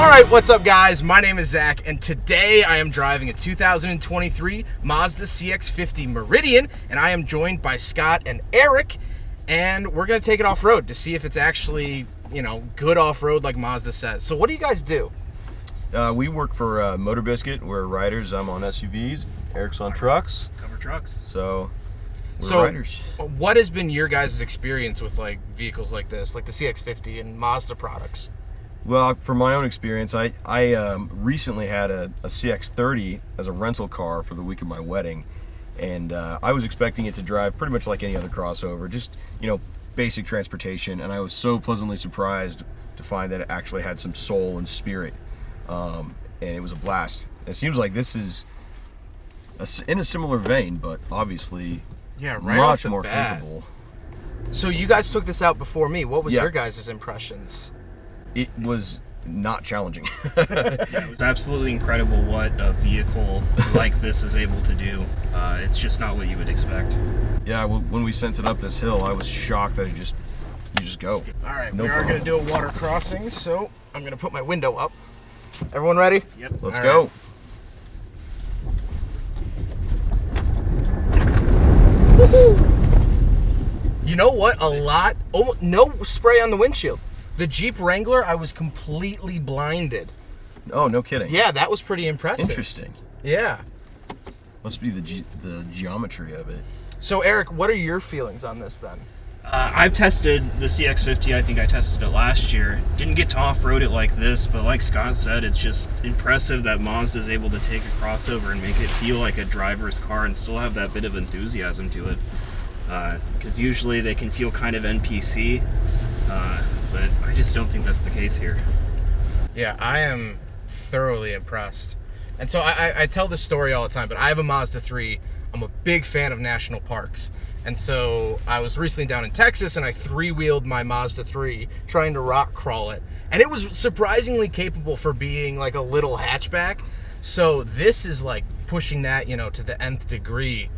Alright, what's up guys? My name is Zach, and today I am driving a 2023 Mazda CX-50 Meridian, and I am joined by Scott and Eric, and we're going to take it off-road to see if it's actually, good off-road like Mazda says. So what do you guys do? We work for Motor Biscuit. We're riders. I'm on SUVs. Eric's on trucks. Cover trucks. So we're riders. What has been your guys' experience with vehicles like this, like the CX-50 and Mazda products? Well, from my own experience, I recently had a CX-30 as a rental car for the week of my wedding, and I was expecting it to drive pretty much like any other crossover, just basic transportation, and I was so pleasantly surprised to find that it actually had some soul and spirit, and it was a blast. It seems like this is in a similar vein, but obviously much more capable. So you guys took this out before me. What was your guys' impressions? It was not challenging. It was absolutely incredible what a vehicle like this is able to do. It's just not what you would expect. Yeah, when we sent it up this hill, I was shocked that you just go. All right, we are going to do a water crossing, so I'm going to put my window up. Everyone ready? Yep. Let's go. Woohoo! You know what? No spray on the windshield. The Jeep Wrangler, I was completely blinded. Oh, no kidding. Yeah, that was pretty impressive. Interesting. Yeah. Must be the geometry of it. So, Eric, what are your feelings on this then? I've tested the CX-50. I think I tested it last year. Didn't get to off-road it like this, but like Scott said, it's just impressive that Mazda is able to take a crossover and make it feel like a driver's car and still have that bit of enthusiasm to it. Because usually they can feel kind of NPC. But I just don't think that's the case here. Yeah, I am thoroughly impressed. And so I tell this story all the time, but I have a Mazda 3. I'm a big fan of national parks. And so I was recently down in Texas, and I three-wheeled my Mazda 3 trying to rock crawl it. And it was surprisingly capable for being like a little hatchback. So this is like pushing that, to the nth degree.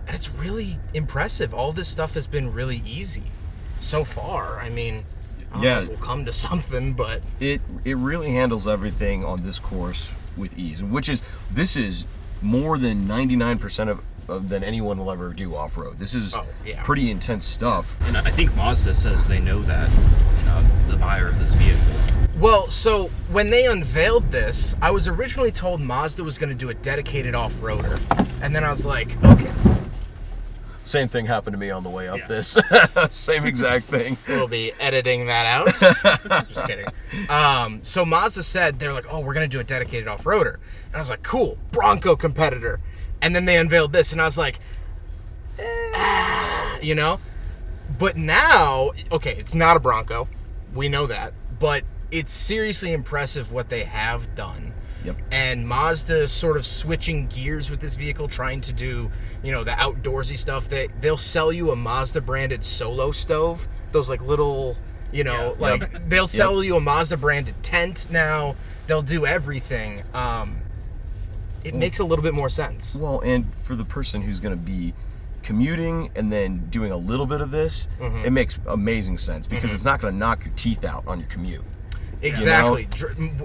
And it's really impressive. All this stuff has been really easy so far. I mean, I don't know if we'll come to something, but it really handles everything on this course with ease, this is more than 99% of than anyone will ever do off-road. This is pretty intense stuff. And I think Mazda says they know that, the buyer of this vehicle. Well, so when they unveiled this, I was originally told Mazda was going to do a dedicated off-roader, and then I was like, okay. Same thing happened to me on the way up this. Same exact thing. We'll be editing that out. Just kidding. So Mazda said, they're like, oh, we're going to do a dedicated off-roader. And I was like, cool, Bronco competitor. And then they unveiled this, and I was like, But now, okay, it's not a Bronco. We know that. But it's seriously impressive what they have done. Yep. And Mazda sort of switching gears with this vehicle, trying to do, the outdoorsy stuff. They'll sell you a Mazda branded solo stove. Those little, they'll sell you a Mazda branded tent now. They'll do everything. It makes a little bit more sense. Well, and for the person who's going to be commuting and then doing a little bit of this, it makes amazing sense because it's not going to knock your teeth out on your commute. Exactly.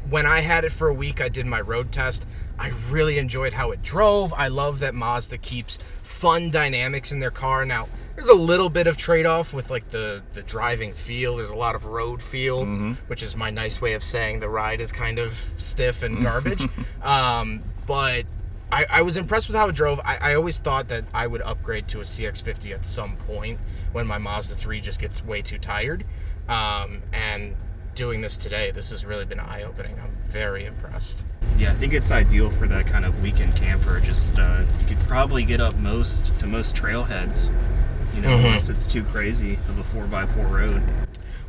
When I had it for a week, I did my road test. I really enjoyed how it drove. I love that Mazda keeps fun dynamics in their car. Now, there's a little bit of trade-off with the driving feel. There's a lot of road feel, which is my nice way of saying the ride is kind of stiff and garbage. But I was impressed with how it drove. I always thought that I would upgrade to a CX-50 at some point when my Mazda 3 just gets way too tired. And doing this today, this has really been eye-opening. I'm very impressed. Yeah, I think it's ideal for that kind of weekend camper. Just you could probably get up most trailheads, unless it's too crazy of a 4x4 road.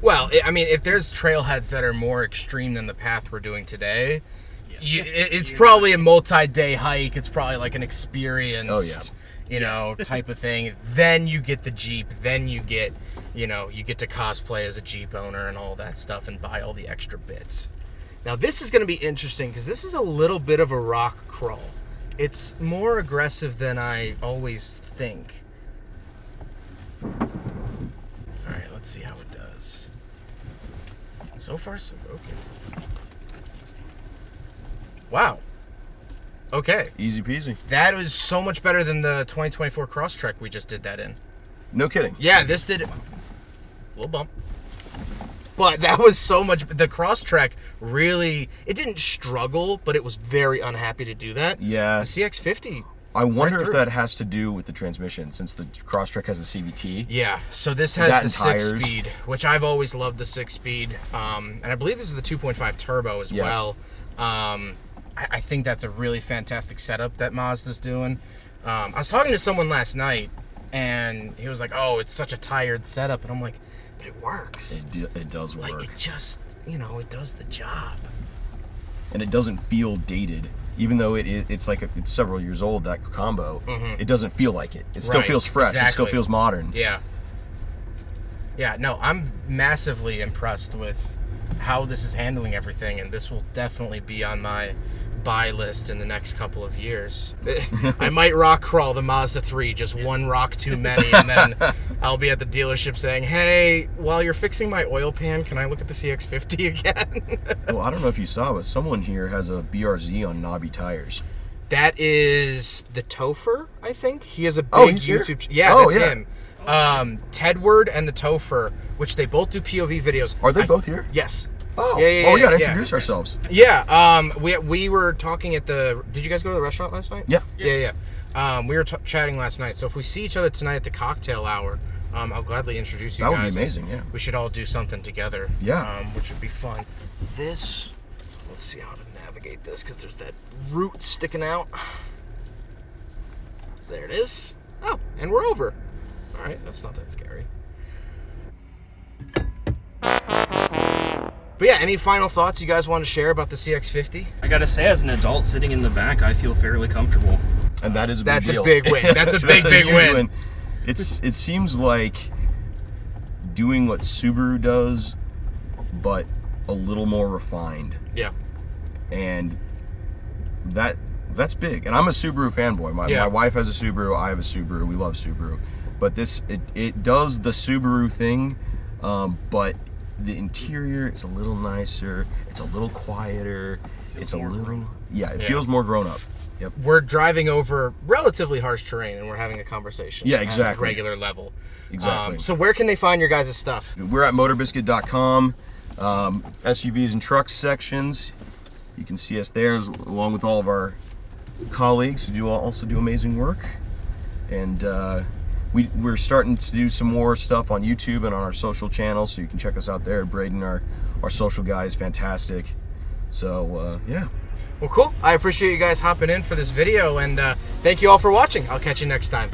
Well, I mean, if there's trailheads that are more extreme than the path we're doing today, it's probably a multi-day hike. It's probably like an experienced, type of thing. Then you get the Jeep. Then you get, you get to cosplay as a Jeep owner and all that stuff and buy all the extra bits. Now, this is going to be interesting because this is a little bit of a rock crawl. It's more aggressive than I always think. All right, let's see how it does. So far, so okay. Wow. Okay. Easy peasy. That was so much better than the 2024 Crosstrek we just did that in. No kidding. Yeah, this did... little bump. But that was so much... The Crosstrek really... It didn't struggle, but it was very unhappy to do that. Yeah. The CX-50... I wonder right if through. that has to do with the transmission, since the Crosstrek has a CVT. Yeah, so this has That the and tires. 6-speed, which I've always loved the 6-speed. And I believe this is the 2.5 turbo as Yeah. well. I think that's a really fantastic setup that Mazda's doing. I was talking to someone last night, and he was like, oh, it's such a tired setup. And I'm like, but it works. It does work. Like, it just, it does the job. And it doesn't feel dated. Even though it's like it's several years old, that combo, it doesn't feel like it. It still Right, feels fresh. exactly. It still feels modern. Yeah. Yeah, no, I'm massively impressed with how this is handling everything, and this will definitely be on my buy list in the next couple of years. I might rock crawl the Mazda 3, just one rock too many, and then I'll be at the dealership saying, hey, while you're fixing my oil pan, can I look at the CX-50 again? Well, I don't know if you saw, but someone here has a BRZ on knobby tires. That is the Topher, I think. He has a big Oh, he's here? YouTube... Yeah, Oh, that's yeah. him. Tedward and the Topher, which they both do POV videos. Are they both here? Yes. Oh, Yeah, we gotta yeah. introduce ourselves. Yeah, we were talking at the... Did you guys go to the restaurant last night? Yeah. Yeah. We were chatting last night, so if we see each other tonight at the cocktail hour, I'll gladly introduce you That guys. would be amazing, yeah. We should all do something together. Yeah. Which would be fun. This... Let's see how to navigate this, because there's that root sticking out. There it is. Oh, and we're over. All right, that's not that scary. But yeah, any final thoughts you guys want to share about the CX-50? I gotta say, as an adult sitting in the back, I feel fairly comfortable. And that is a big That's deal. a big win. That's a That's big huge win. It seems like doing what Subaru does, but a little more refined. Yeah. And that's big. And I'm a Subaru fanboy. My wife has a Subaru. I have a Subaru. We love Subaru. But it does the Subaru thing, but the interior is a little nicer. It's a little quieter. It's a little... Yeah, it feels more grown up. Yep. We're driving over relatively harsh terrain, and we're having a conversation. Yeah, At exactly. a regular level. Exactly. So where can they find your guys' stuff? We're at motorbiscuit.com. SUVs and trucks sections. You can see us there, along with all of our colleagues who also do amazing work. And we're starting to do some more stuff on YouTube and on our social channels, so you can check us out there. Braden, our social guy, is fantastic. So, yeah. Well, cool. I appreciate you guys hopping in for this video, and thank you all for watching. I'll catch you next time.